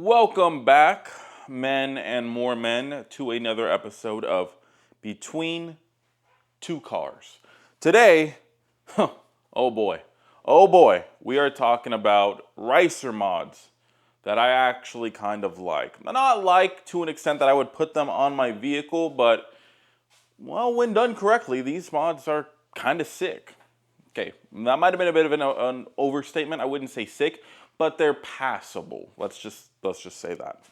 Welcome back, men and more men, to another episode of Between Two Cars. Today, oh boy, we are talking about ricer mods that I actually kind of like. Not like to an extent that I would put them on my vehicle, but, well, when done correctly, these mods are kind of sick. Okay, that might have been a bit of an overstatement. I wouldn't say sick, but they're passable. Let's just say that.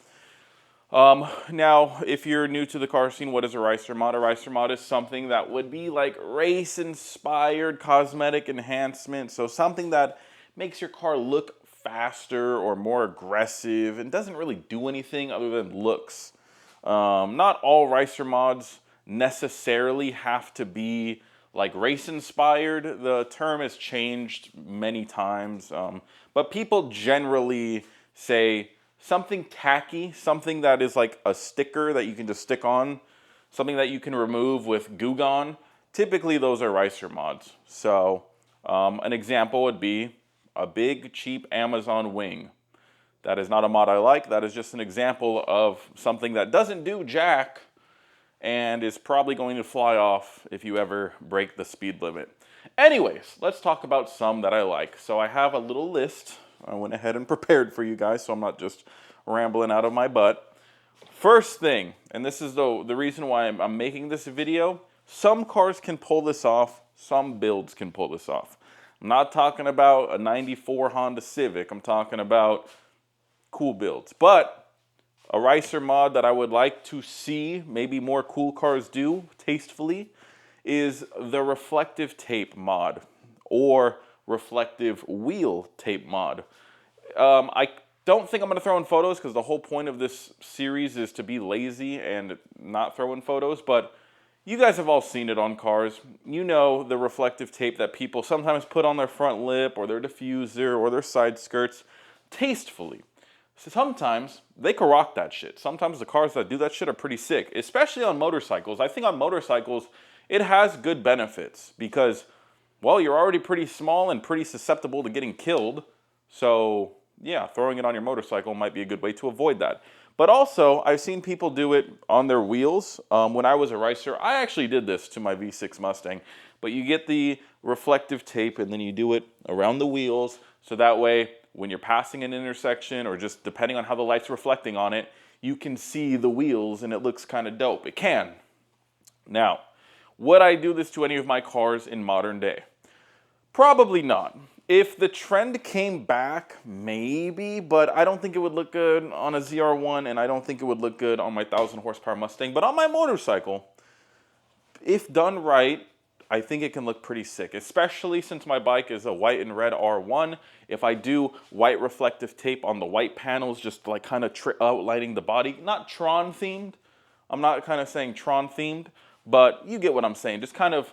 Now, if you're new to the car scene, what is a ricer mod? A ricer mod is something that would be like race-inspired cosmetic enhancement. So something that makes your car look faster or more aggressive and doesn't really do anything other than looks. Not all ricer mods necessarily have to be like race inspired. The term has changed many times, but people generally say something tacky, something that is like a sticker that you can just stick on, something that you can remove with Goo Gone. Typically those are ricer mods. So an example would be a big cheap Amazon wing. That is not a mod I like. That is just an example of something that doesn't do jack and is probably going to fly off if you ever break the speed limit. Anyways, let's talk about some that I like. So I have a little list. I went ahead and prepared for you guys, so I'm not just rambling out of my butt. First thing, and this is the reason why I'm making this video, some cars can pull this off, some builds can pull this off. I'm not talking about a 94 Honda Civic, I'm talking about cool builds. But a ricer mod that I would like to see maybe more cool cars do tastefully is the reflective tape mod or reflective wheel tape mod. I don't think I'm going to throw in photos because the whole point of this series is to be lazy and not throw in photos, but you guys have all seen it on cars. You know the reflective tape that people sometimes put on their front lip or their diffuser or their side skirts tastefully. So sometimes they can rock that shit. Sometimes the cars that do that shit are pretty sick, especially on motorcycles. I think on motorcycles, it has good benefits because, well, you're already pretty small and pretty susceptible to getting killed. So yeah, throwing it on your motorcycle might be a good way to avoid that. But also, I've seen people do it on their wheels. When I was a ricer, I actually did this to my V6 Mustang. But you get the reflective tape and then you do it around the wheels. So that way, when you're passing an intersection or just depending on how the light's reflecting on it, you can see the wheels and it looks kind of dope. It can. Now, would I do this to any of my cars in modern day? Probably not. If the trend came back, maybe, but I don't think it would look good on a ZR1 and I don't think it would look good on my 1,000 horsepower Mustang. But on my motorcycle, if done right, I think it can look pretty sick, especially since my bike is a white and red R1. If I do white reflective tape on the white panels, just like kind of outlining the body, not Tron themed. I'm not kind of saying Tron themed, but you get what I'm saying. Just kind of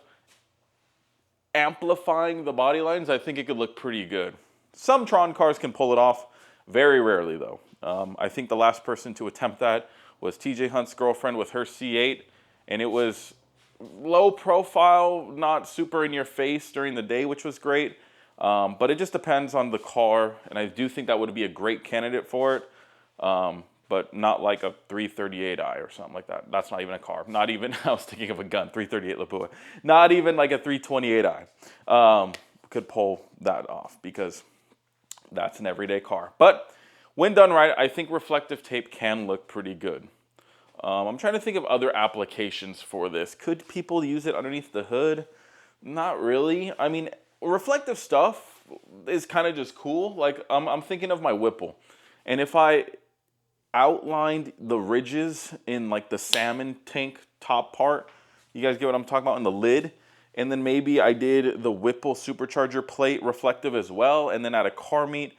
amplifying the body lines, I think it could look pretty good. Some Tron cars can pull it off, very rarely though. I think the last person to attempt that was TJ Hunt's girlfriend with her C8, and it was low profile, not super in your face during the day, which was great. But it just depends on the car, and I do think that would be a great candidate for it. But not like a 338i or something like that. That's not even a car. Not even, I was thinking of a gun, 338 Lapua. Not even like a 328i. Could pull that off because that's an everyday car. But when done right, I think reflective tape can look pretty good. I'm trying to think of other applications for this. Could people use it underneath the hood? Not really. I mean, reflective stuff is kind of just cool. Like, I'm thinking of my Whipple. And if I outlined the ridges in like the salmon tank top part, you guys get what I'm talking about, in the lid, and then maybe I did the Whipple supercharger plate reflective as well, and then at a car meet,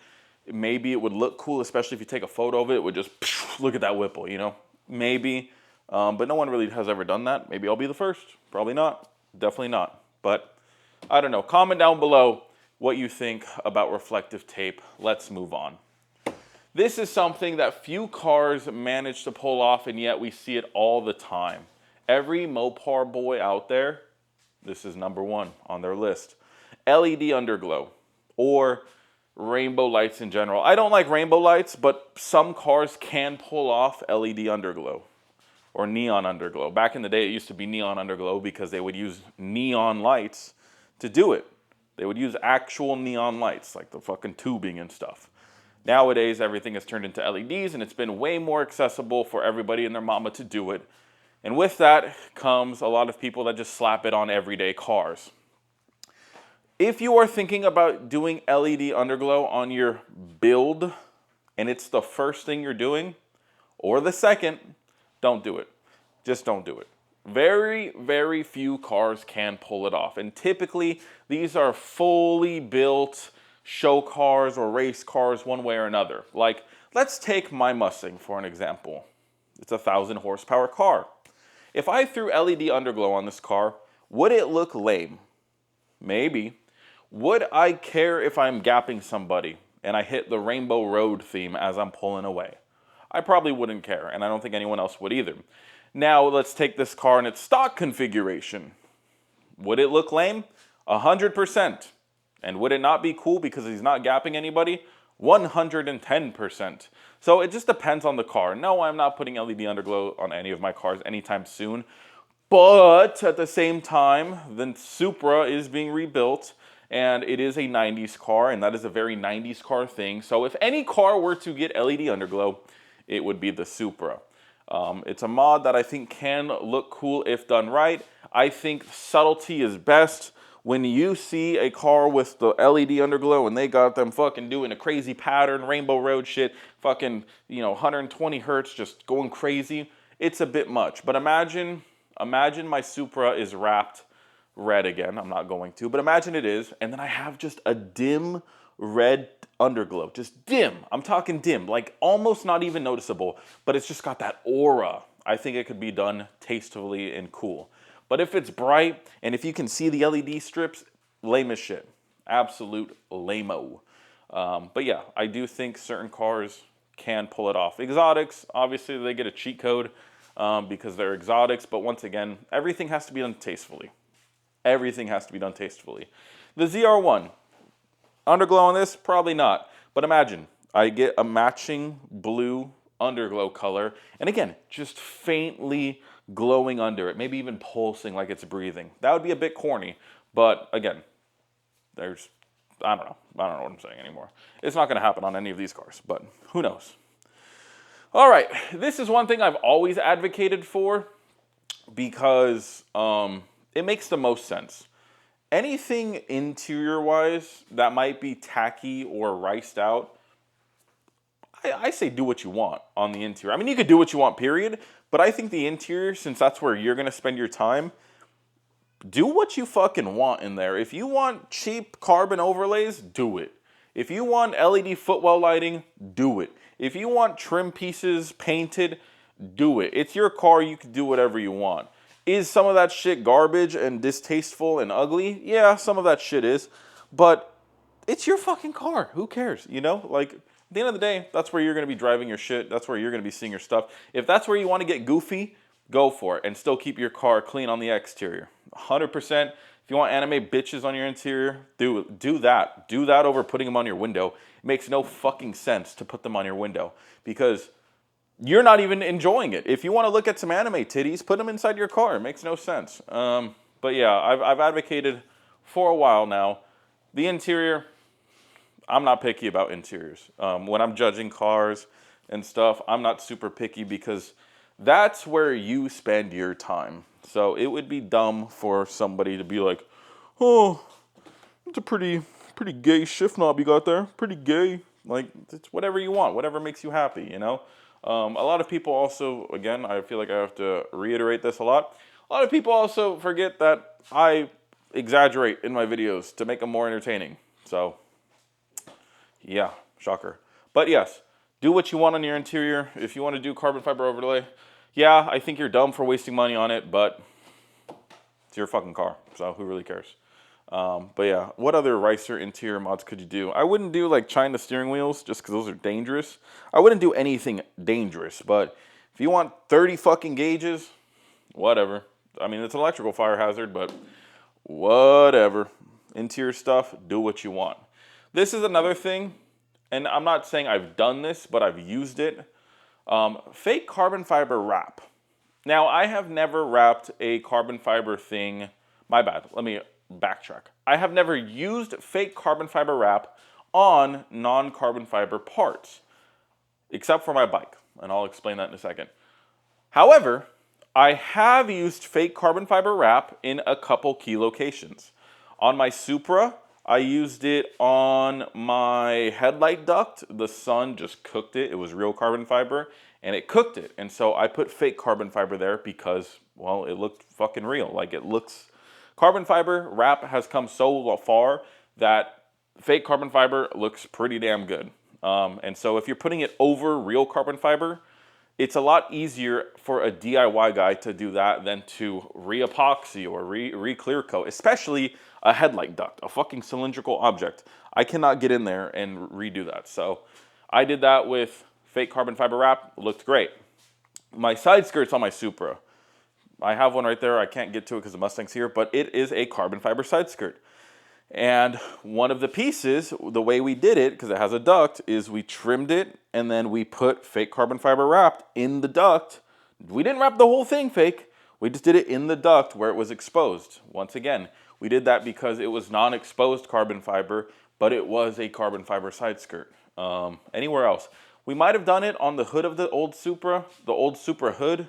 maybe it would look cool, especially if you take a photo of it, it would just look at that Whipple, you know? Maybe, but no one really has ever done that. Maybe I'll be the first. Probably not. Definitely not. But I don't know. Comment down below what you think about reflective tape. Let's move on. This is something that few cars manage to pull off, and yet we see it all the time. Every Mopar boy out there, this is number one on their list. LED underglow, or rainbow lights in general. I don't like rainbow lights, but some cars can pull off LED underglow or neon underglow. Back in the day, it used to be neon underglow because they would use neon lights to do it. They would use actual neon lights, like the fucking tubing and stuff. Nowadays, everything has turned into LEDs, and it's been way more accessible for everybody and their mama to do it. And with that comes a lot of people that just slap it on everyday cars. If you are thinking about doing LED underglow on your build, and it's the first thing you're doing, or the second, don't do it. Just don't do it. Very, very few cars can pull it off. And typically, these are fully built show cars or race cars one way or another. Like, let's take my Mustang for an example. It's a 1,000 horsepower car. If I threw LED underglow on this car, would it look lame? Maybe. Would I care if I'm gapping somebody and I hit the Rainbow Road theme as I'm pulling away? I probably wouldn't care, and I don't think anyone else would either. Now, let's take this car in its stock configuration. Would it look lame? 100%. And would it not be cool because he's not gapping anybody? 110%. So it just depends on the car. No, I'm not putting LED underglow on any of my cars anytime soon. But at the same time, the Supra is being rebuilt, and it is a 90s car, and that is a very 90s car thing. So if any car were to get LED underglow, it would be the Supra. It's a mod that I think can look cool if done right. I think subtlety is best. When you see a car with the LED underglow and they got them fucking doing a crazy pattern, Rainbow Road shit, fucking, 120 hertz, just going crazy, it's a bit much. But imagine my Supra is wrapped red again. I'm not going to, but imagine it is, and then I have just a dim red underglow, just dim. I'm talking dim, like almost not even noticeable, but it's just got that aura. I think it could be done tastefully and cool. But if it's bright and if you can see the LED strips, lame as shit. Absolute lame-o. But yeah, I do think certain cars can pull it off. Exotics, obviously they get a cheat code because they're exotics, but once again, everything has to be done tastefully. Everything has to be done tastefully. The ZR1, underglow on this? Probably not. But imagine, I get a matching blue underglow color, and again, just faintly glowing under it, maybe even pulsing like it's breathing. That would be a bit corny, but again, I don't know what I'm saying anymore. It's not going to happen on any of these cars, but who knows? All right, this is one thing I've always advocated for because it makes the most sense. Anything interior-wise that might be tacky or riced out, I say do what you want on the interior. I mean, you could do what you want, period. But I think the interior, since that's where you're going to spend your time, do what you fucking want in there. If you want cheap carbon overlays, do it. If you want LED footwell lighting, do it. If you want trim pieces painted, do it. It's your car. You can do whatever you want. Is some of that shit garbage and distasteful and ugly? Yeah, some of that shit is. But it's your fucking car. Who cares? Like, at the end of the day, that's where you're going to be driving your shit. That's where you're going to be seeing your stuff. If that's where you want to get goofy, go for it and still keep your car clean on the exterior. 100%. If you want anime bitches on your interior, do that. Do that over putting them on your window. It makes no fucking sense to put them on your window because you're not even enjoying it. If you want to look at some anime titties, put them inside your car. It makes no sense. But yeah, I've advocated for a while now. The interior, I'm not picky about interiors. When I'm judging cars and stuff, I'm not super picky because that's where you spend your time. So it would be dumb for somebody to be like, oh, it's a pretty gay shift knob you got there. Pretty gay. Like, it's whatever you want, whatever makes you happy, A lot of people also, again, I feel like I have to reiterate this a lot. A lot of people also forget that I exaggerate in my videos to make them more entertaining. So yeah, shocker. But yes, do what you want on your interior. If you want to do carbon fiber overlay, yeah, I think you're dumb for wasting money on it, but it's your fucking car, so who really cares? But yeah, what other Ricer interior mods could you do? I wouldn't do like China steering wheels just because those are dangerous. I wouldn't do anything dangerous, but if you want 30 fucking gauges, whatever. I mean, it's an electrical fire hazard, but whatever. Interior stuff, do what you want. This is another thing, and I'm not saying I've done this, but I've used it. Fake carbon fiber wrap. Now, I have never wrapped a carbon fiber thing. My bad. Let me backtrack. I have never used fake carbon fiber wrap on non-carbon fiber parts, except for my bike, and I'll explain that in a second. However, I have used fake carbon fiber wrap in a couple key locations. On my Supra, I used it on my headlight duct. The sun just cooked it. It was real carbon fiber, and it cooked it. And so I put fake carbon fiber there because, well, it looked fucking real. Like, it looks... Carbon fiber wrap has come so far that fake carbon fiber looks pretty damn good. And so if you're putting it over real carbon fiber, it's a lot easier for a DIY guy to do that than to re-epoxy or re-clear coat, especially a headlight duct, a fucking cylindrical object. I cannot get in there and redo that. So I did that with fake carbon fiber wrap. It looked great. My side skirts on my Supra. I have one right there. I can't get to it because the Mustang's here, but it is a carbon fiber side skirt. And one of the pieces, the way we did it, because it has a duct, is we trimmed it and then we put fake carbon fiber wrap in the duct. We didn't wrap the whole thing fake. We just did it in the duct where it was exposed. Once again, we did that because it was non-exposed carbon fiber, but it was a carbon fiber side skirt. Anywhere else, we might have done it on the hood of the old Supra hood,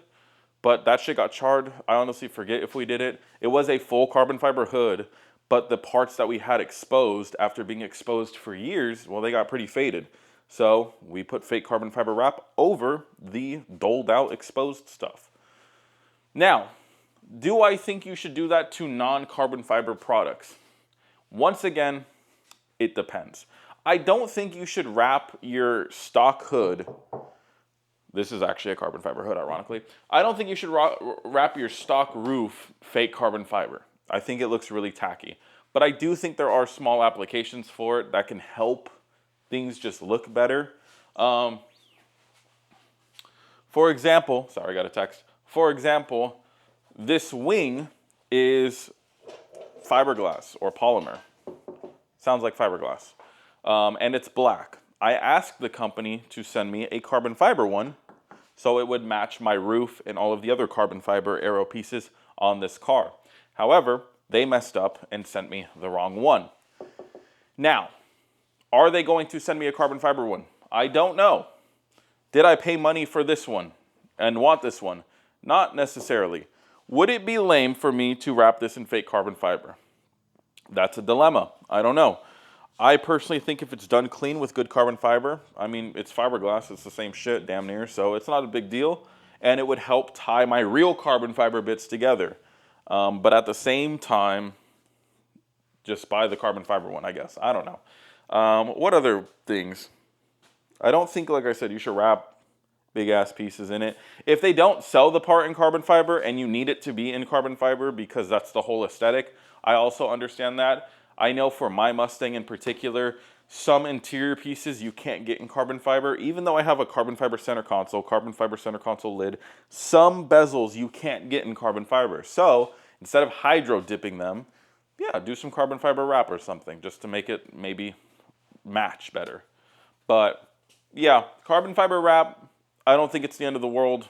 but that shit got charred. I honestly forget if we did it. It was a full carbon fiber hood, but the parts that we had exposed after being exposed for years, well, they got pretty faded. So we put fake carbon fiber wrap over the doled out exposed stuff. Now, do I think you should do that to non-carbon fiber products? Once again, it depends. I don't think you should wrap your stock hood. This is actually a carbon fiber hood, ironically. I don't think you should wrap your stock roof fake carbon fiber. I think it looks really tacky. But I do think there are small applications for it that can help things just look better. For example, sorry, I got a text. For example, this wing is fiberglass or polymer. Sounds like fiberglass. And it's black. I asked the company to send me a carbon fiber one so it would match my roof and all of the other carbon fiber aero pieces on this car. However, they messed up and sent me the wrong one. Now, are they going to send me a carbon fiber one? I don't know. Did I pay money for this one and want this one? Not necessarily. Would it be lame for me to wrap this in fake carbon fiber? That's a dilemma. I don't know. I personally think if it's done clean with good carbon fiber, I mean, it's fiberglass, it's the same shit, damn near, so it's not a big deal. And it would help tie my real carbon fiber bits together. But at the same time, just buy the carbon fiber one, I guess. I don't know. What other things? I don't think, like I said, you should wrap big-ass pieces in it. If they don't sell the part in carbon fiber and you need it to be in carbon fiber because that's the whole aesthetic, I also understand that. I know for my Mustang in particular, some interior pieces you can't get in carbon fiber. Even though I have a carbon fiber center console lid, some bezels you can't get in carbon fiber. So instead of hydro dipping them, yeah, do some carbon fiber wrap or something just to make it maybe match better. But yeah, carbon fiber wrap, I don't think it's the end of the world.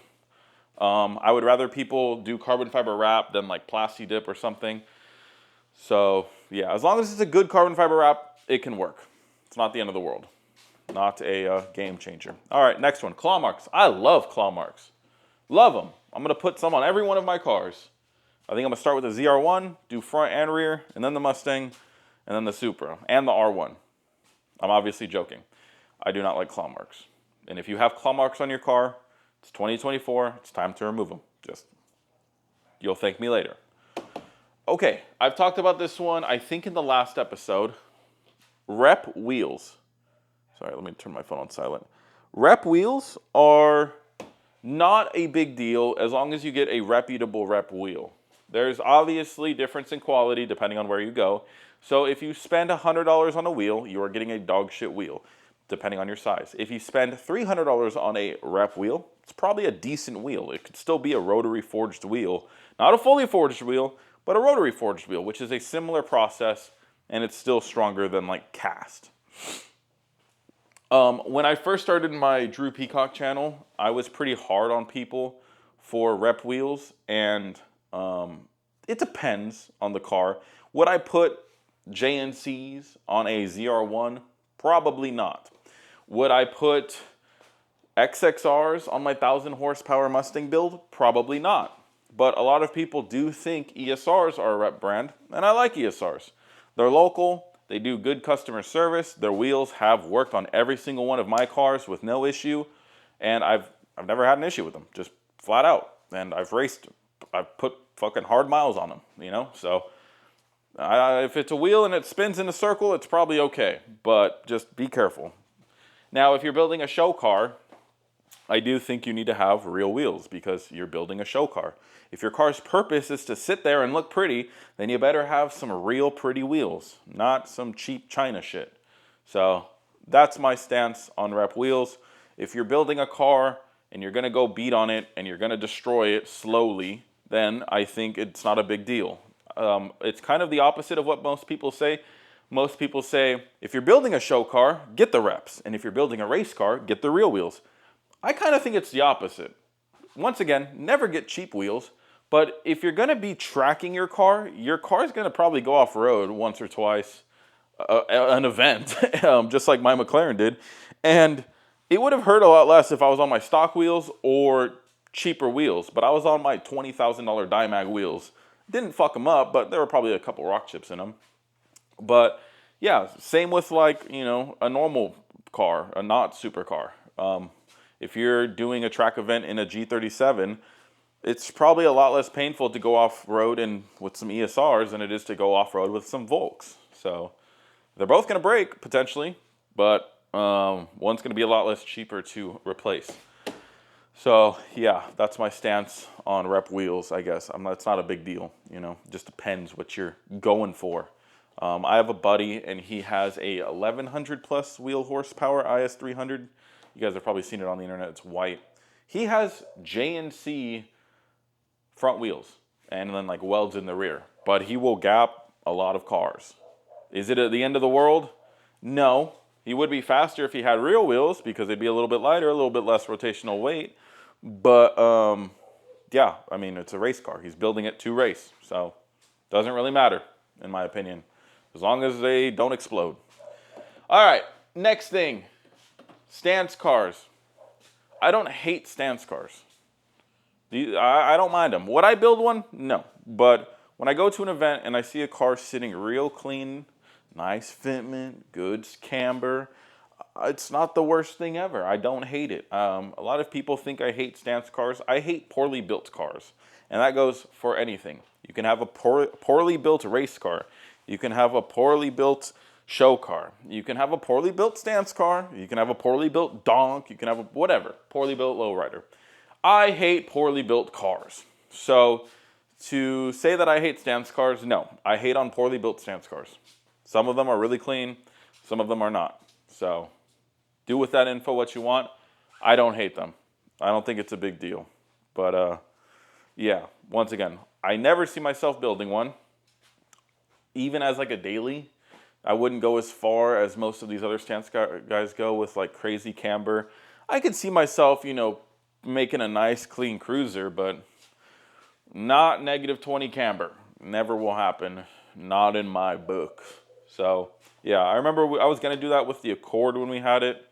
I would rather people do carbon fiber wrap than like Plasti Dip or something. So yeah, as long as it's a good carbon fiber wrap, it can work. It's not the end of the world. Not a game changer. All right, next one, claw marks. I love claw marks. Love them. I'm going to put some on every one of my cars. I think I'm going to start with the ZR1, do front and rear, and then the Mustang, and then the Supra, and the R1. I'm obviously joking. I do not like claw marks. And if you have claw marks on your car, it's 2024, it's time to remove them. You'll thank me later. Okay, I've talked about this one, I think in the last episode. Rep wheels. Sorry, let me turn my phone on silent. Rep wheels are not a big deal as long as you get a reputable rep wheel. There's obviously difference in quality depending on where you go. So if you spend $100 on a wheel, you are getting a dog shit wheel, depending on your size. If you spend $300 on a rep wheel, it's probably a decent wheel. It could still be a rotary forged wheel. Not a fully forged wheel, but a rotary forged wheel, which is a similar process, and it's still stronger than like cast. When I first started my Drew Peacock channel, I was pretty hard on people for rep wheels, and it depends on the car. Would I put JNCs on a ZR1? Probably not. Would I put XXRs on my 1,000 horsepower Mustang build? Probably not. But a lot of people do think ESRs are a rep brand, and I like ESRs. They're local, they do good customer service, their wheels have worked on every single one of my cars with no issue, and I've never had an issue with them, just flat out. And I've put fucking hard miles on them, you know? So if it's a wheel and it spins in a circle, it's probably okay, but just be careful. Now, if you're building a show car, I do think you need to have real wheels because you're building a show car. If your car's purpose is to sit there and look pretty, then you better have some real pretty wheels, not some cheap China shit. So that's my stance on rep wheels. If you're building a car and you're going to go beat on it and you're going to destroy it slowly, then I think it's not a big deal. It's kind of the opposite of what most people say. Most people say, if you're building a show car, get the reps. And if you're building a race car, get the real wheels. I kind of think it's the opposite. Once again, never get cheap wheels, but if you're going to be tracking your car is going to probably go off-road once or twice, an event, just like my McLaren did, and it would have hurt a lot less if I was on my stock wheels or cheaper wheels, but I was on my $20,000 Dimag wheels. Didn't fuck them up, but there were probably a couple rock chips in them. But yeah, same with like, you know, a normal car, a not super car. If you're doing a track event in a G37, it's probably a lot less painful to go off-road and with some ESRs than it is to go off-road with some Volks. So they're both going to break, potentially, but one's going to be a lot less cheaper to replace. So yeah, that's my stance on rep wheels, I guess. It's not a big deal, you know. It just depends what you're going for. I have a buddy, and he has a 1,100 plus wheel horsepower IS300. You guys have probably seen it on the internet. It's white. He has JNC front wheels and then like welds in the rear. But he will gap a lot of cars. Is it at the end of the world? No. He would be faster if he had real wheels because they'd be a little bit lighter, a little bit less rotational weight. But yeah, I mean, it's a race car. He's building it to race. So doesn't really matter, in my opinion, as long as they don't explode. All right, next thing. Stance cars. I don't hate stance cars. I don't mind them. Would I build one? No. But when I go to an event and I see a car sitting real clean, nice fitment, good camber, it's not the worst thing ever. I don't hate it. A lot of people think I hate stance cars. I hate poorly built cars. And that goes for anything. You can have a poorly built race car. You can have a poorly built show car. You can have a poorly built stance car. You can have a poorly built donk. You can have a whatever, poorly built lowrider. I hate poorly built cars. So to say that I hate stance cars, no. I hate on poorly built stance cars. Some of them are really clean. Some of them are not. So do with that info what you want. I don't hate them. I don't think it's a big deal. But yeah, once again, I never see myself building one. Even as like a daily, I wouldn't go as far as most of these other stance guys go with like crazy camber. I could see myself, you know, making a nice clean cruiser, but not negative 20 camber. Never will happen. Not in my book. So yeah, I remember I was going to do that with the Accord when we had it.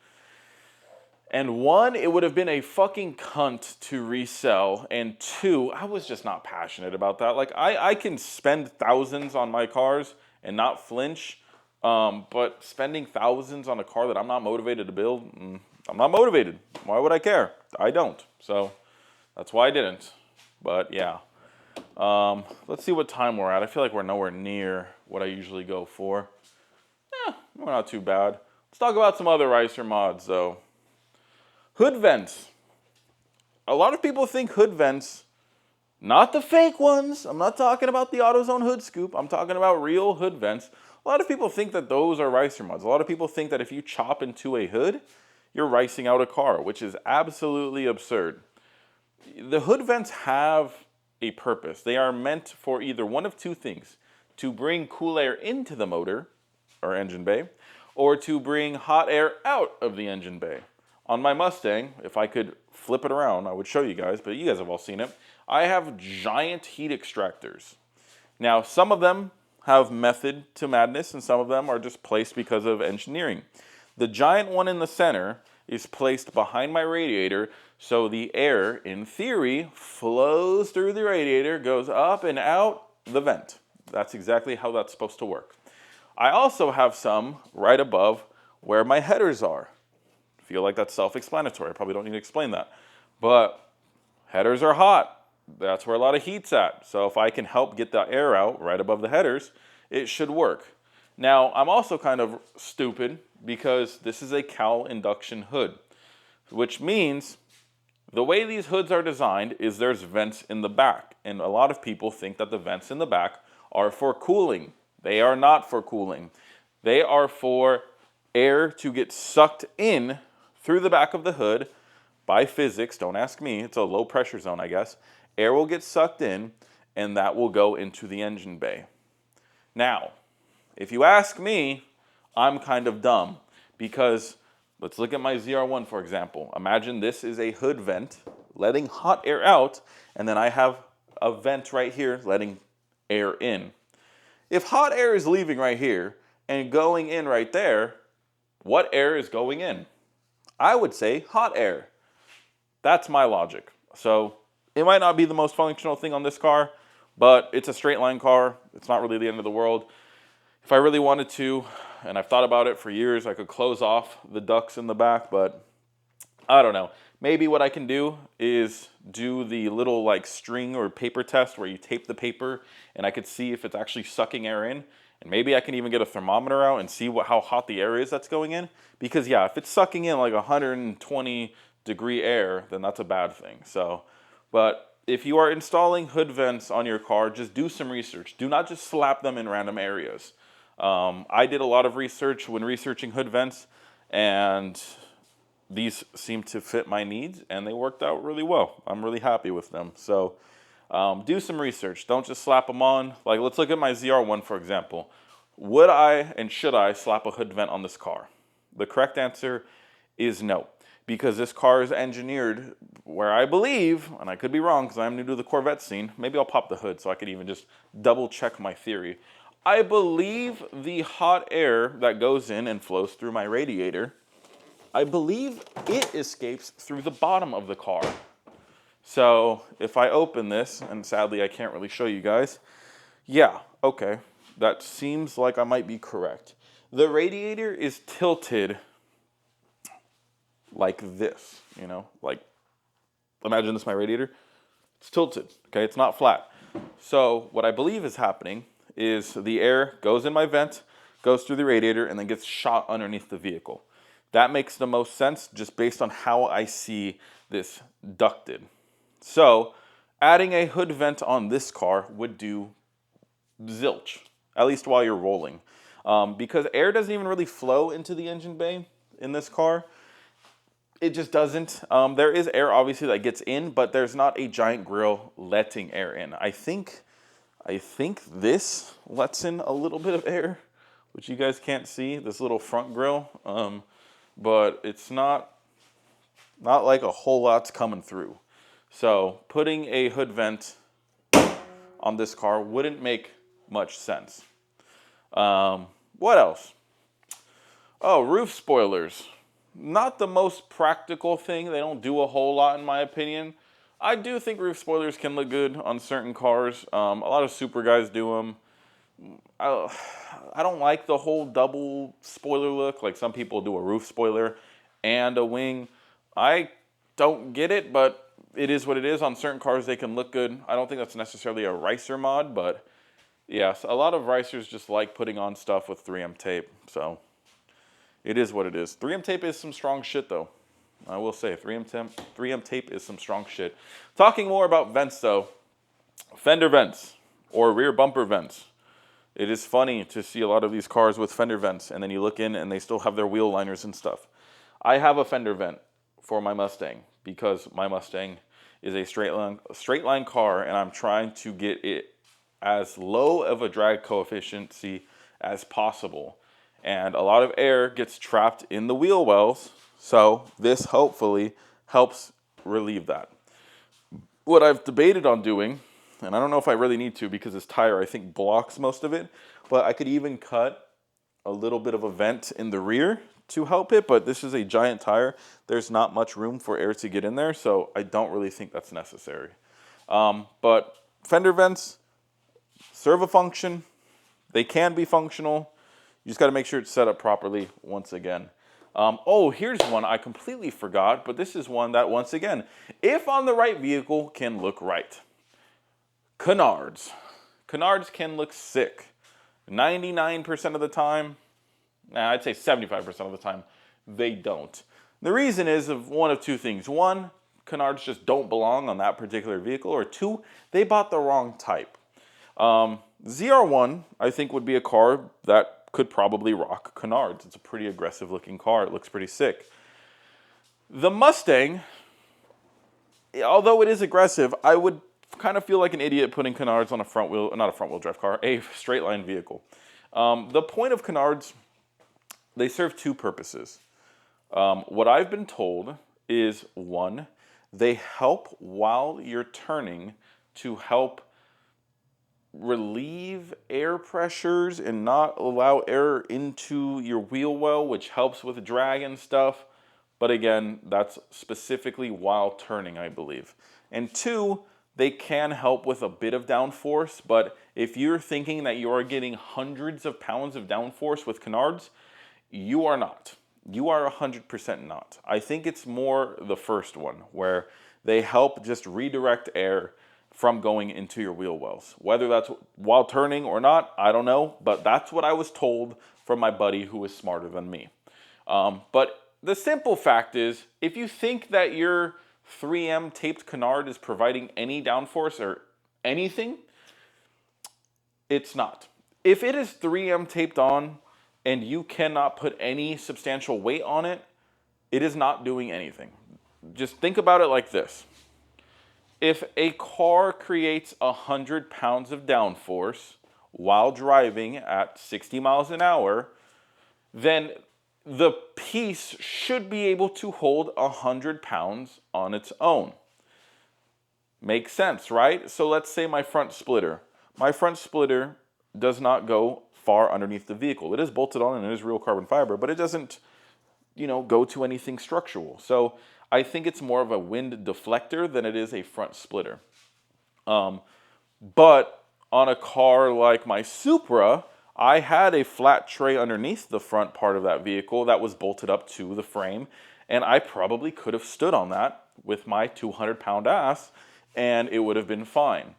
And one, it would have been a fucking cunt to resell. And two, I was just not passionate about that. Like, I can spend thousands on my cars and not flinch. But spending thousands on a car that I'm not motivated to build, I'm not motivated. Why would I care? I don't. So that's why I didn't. But yeah. Let's see what time we're at. I feel like we're nowhere near what I usually go for. We're not too bad. Let's talk about some other Ricer mods, though. Hood vents. A lot of people think hood vents, not the fake ones. I'm not talking about the AutoZone hood scoop. I'm talking about real hood vents. A lot of people think that those are Ricer mods. A lot of people think that if you chop into a hood, you're ricing out a car, which is absolutely absurd. The hood vents have a purpose. They are meant for either one of two things: to bring cool air into the motor or engine bay, or to bring hot air out of the engine bay. On my Mustang, if I could flip it around, I would show you guys, but you guys have all seen it. I have giant heat extractors. Now, some of them have method to madness, and some of them are just placed because of engineering. The giant one in the center is placed behind my radiator, so the air, in theory, flows through the radiator, goes up and out the vent. That's exactly how that's supposed to work. I also have some right above where my headers are. I feel like that's self-explanatory. I probably don't need to explain that. But headers are hot. That's where a lot of heat's at. So if I can help get the air out right above the headers, it should work. Now, I'm also kind of stupid because this is a cowl induction hood, which means the way these hoods are designed is there's vents in the back. And a lot of people think that the vents in the back are for cooling. They are not for cooling. They are for air to get sucked in through the back of the hood by physics. Don't ask me. It's a low pressure zone, I guess. Air will get sucked in, and that will go into the engine bay. Now, if you ask me, I'm kind of dumb because let's look at my ZR1, for example. Imagine this is a hood vent letting hot air out, and then I have a vent right here letting air in. If hot air is leaving right here and going in right there, what air is going in? I would say hot air. That's my logic. So it might not be the most functional thing on this car, but it's a straight line car. It's not really the end of the world. If I really wanted to, and I've thought about it for years, I could close off the ducts in the back, but I don't know. Maybe what I can do is do the little like string or paper test where you tape the paper and I could see if it's actually sucking air in. And maybe I can even get a thermometer out and see how hot the air is that's going in. Because yeah, if it's sucking in like 120-degree air, then that's a bad thing. So, but if you are installing hood vents on your car, just do some research. Do not just slap them in random areas. I did a lot of research when researching hood vents, and these seem to fit my needs, and they worked out really well. I'm really happy with them. So do some research. Don't just slap them on. Like, let's look at my ZR1, for example. Would I and should I slap a hood vent on this car? The correct answer is no, because this car is engineered where I believe, and I could be wrong because I'm new to the Corvette scene, maybe I'll pop the hood so I could even just double check my theory. I believe the hot air that goes in and flows through my radiator, I believe it escapes through the bottom of the car. So if I open this, and sadly I can't really show you guys, yeah, okay, that seems like I might be correct. The radiator is tilted like this, you know, like imagine this is my radiator. It's tilted, okay, it's not flat. So what I believe is happening is the air goes in my vent, goes through the radiator, and then gets shot underneath the vehicle. That makes the most sense just based on how I see this ducted. So adding a hood vent on this car would do zilch, at least while you're rolling. Because air doesn't even really flow into the engine bay in this car. It just doesn't. There is air obviously that gets in, but there's not a giant grill letting air in. I think this lets in a little bit of air, which you guys can't see, this little front grill. But it's not like a whole lot's coming through. So putting a hood vent on this car wouldn't make much sense. What else? Oh, roof spoilers. Not the most practical thing. They don't do a whole lot in my opinion. I do think roof spoilers can look good on certain cars. A lot of super guys do them. I don't like the whole double spoiler look. Like some people do a roof spoiler and a wing. I don't get it, but it is what it is. On certain cars, they can look good. I don't think that's necessarily a ricer mod, but yes, a lot of ricers just like putting on stuff with 3M tape. So it is what it is. 3M tape is some strong shit, though. I will say 3M tape is some strong shit. Talking more about vents, though. Fender vents or rear bumper vents. It is funny to see a lot of these cars with fender vents, and then you look in and they still have their wheel liners and stuff. I have a fender vent for my Mustang because my Mustang is a straight line car, and I'm trying to get it as low of a drag coefficient as possible. and a lot of air gets trapped in the wheel wells. So this hopefully helps relieve that. What I've debated on doing, and I don't know if I really need to because this tire I think blocks most of it, but I could even cut a little bit of a vent in the rear to help it, but this is a giant tire. There's not much room for air to get in there, so I don't really think that's necessary. But fender vents serve a function. They can be functional. You just got to make sure it's set up properly once again. Oh, here's one I completely forgot, but this is one that, once again, if on the right vehicle, can look right. Canards. Canards can look sick. 99% of the time, I'd say 75% of the time, they don't. The reason is of one of two things. One, Canards just don't belong on that particular vehicle, or two, they bought the wrong type. ZR1, I think, would be a car that could probably rock Canards. It's a pretty aggressive looking car. It looks pretty sick. The Mustang, although it is aggressive, I would kind of feel like an idiot putting Canards on a front wheel, not a front wheel drive car, a straight line vehicle. The point of Canards, they serve two purposes. What I've been told is, one, they help while you're turning to help relieve air pressures and not allow air into your wheel well, which helps with drag and stuff. But again, that's specifically while turning, I believe. And two, they can help with a bit of downforce, but if you're thinking that you are getting hundreds of pounds of downforce with Canards, you are not. You are 100% not. I think it's more the first one, where they help just redirect air from going into your wheel wells. Whether that's while turning or not, I don't know, but that's what I was told from my buddy who is smarter than me. But the simple fact is, if you think that your 3M taped Canard is providing any downforce or anything, it's not. If it is 3M taped on and you cannot put any substantial weight on it, it is not doing anything. Just think about it like this. If a car creates 100 pounds of downforce while driving at 60 miles an hour, then the piece should be able to hold 100 pounds on its own. Makes sense, right? So let's say my front splitter. My front splitter does not go far underneath the vehicle. It is bolted on and it is real carbon fiber, but it doesn't, go to anything structural. So I think it's more of a wind deflector than it is a front splitter. But on a car like my Supra, I had a flat tray underneath the front part of that vehicle that was bolted up to the frame, and I probably could have stood on that with my 200-pound ass, and it would have been fine.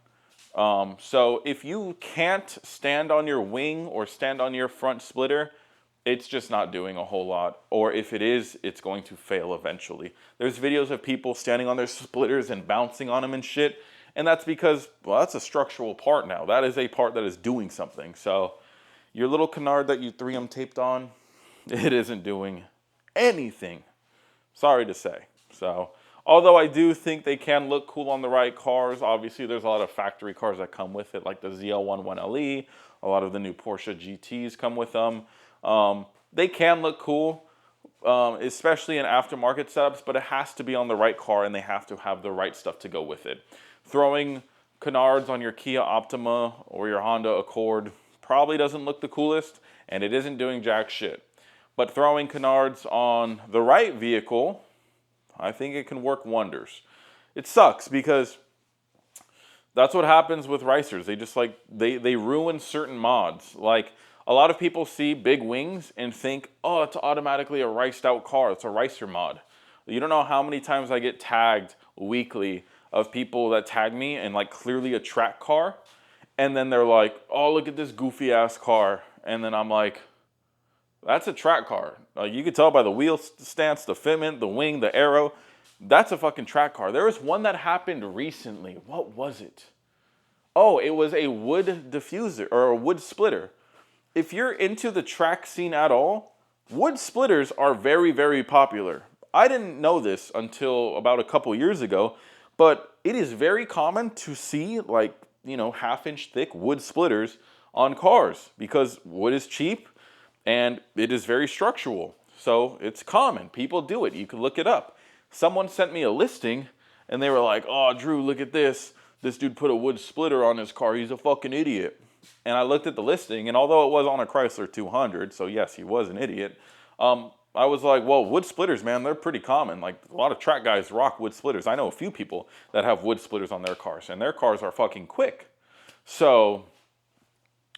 So if you can't stand on your wing or stand on your front splitter, it's just not doing a whole lot. Or if it is, it's going to fail eventually. There's videos of people standing on their splitters and bouncing on them and shit. And that's because, well, that's a structural part now. That is a part that is doing something. So your little Canard that you 3M taped on, it isn't doing anything. Sorry to say. So, although I do think they can look cool on the right cars, obviously there's a lot of factory cars that come with it, like the ZL1 1LE. A lot of the new Porsche GTs come with them. They can look cool, especially in aftermarket setups, but it has to be on the right car and they have to have the right stuff to go with it. Throwing Canards on your Kia Optima or your Honda Accord probably doesn't look the coolest, and it isn't doing jack shit. But throwing Canards on the right vehicle, I think it can work wonders. It sucks because that's what happens with ricers. They just they ruin certain mods. Like, a lot of people see big wings and think, oh, it's automatically a riced out car. It's a ricer mod. You don't know how many times I get tagged weekly of people that tag me in clearly a track car. And then they're like, oh, look at this goofy ass car. And then I'm like, that's a track car. You can tell by the wheel stance, the fitment, the wing, the aero. That's a fucking track car. There was one that happened recently. What was it? Oh, it was a wood diffuser or a wood splitter. If you're into the track scene at all, wood splitters are very, very popular. I didn't know this until about a couple years ago, but it is very common to see half-inch thick wood splitters on cars because wood is cheap And it is very structural. So it's common. People do it. You can look it up. Someone sent me a listing and they were like, oh, Drew, look at this. This dude put a wood splitter on his car. He's a fucking idiot. And I looked at the listing, and although it was on a Chrysler 200, so yes, he was an idiot, I was like, well, wood splitters, man, they're pretty common. Like, a lot of track guys rock wood splitters. I know a few people that have wood splitters on their cars, and their cars are fucking quick. So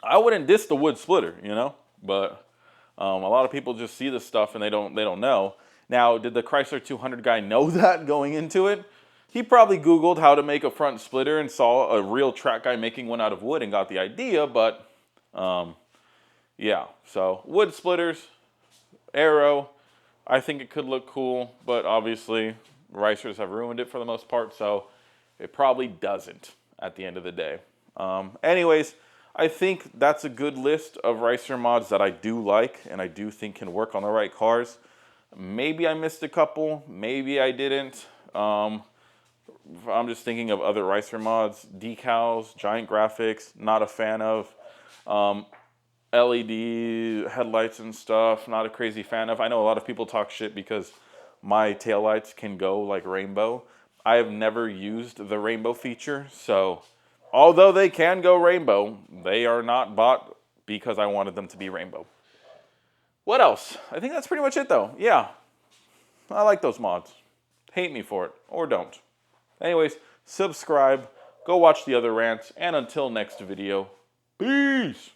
I wouldn't diss the wood splitter, you know? But a lot of people just see this stuff and they don't know. Now, did the Chrysler 200 guy know that going into it? He probably Googled how to make a front splitter and saw a real track guy making one out of wood and got the idea, but yeah. So wood splitters, aero, I think it could look cool, but obviously racers have ruined it for the most part, so it probably doesn't at the end of the day. Anyways, I think that's a good list of racer mods that I do like and I do think can work on the right cars. Maybe I missed a couple, maybe I didn't. I'm just thinking of other racer mods. Decals, giant graphics, not a fan of. LED headlights and stuff, not a crazy fan of. I know a lot of people talk shit because my taillights can go like rainbow. I have never used the rainbow feature, so although they can go rainbow, they are not bought because I wanted them to be rainbow. What else? I think that's pretty much it though. Yeah, I like those mods. Hate me for it, or don't. Anyways, subscribe, go watch the other rants, and until next video, peace!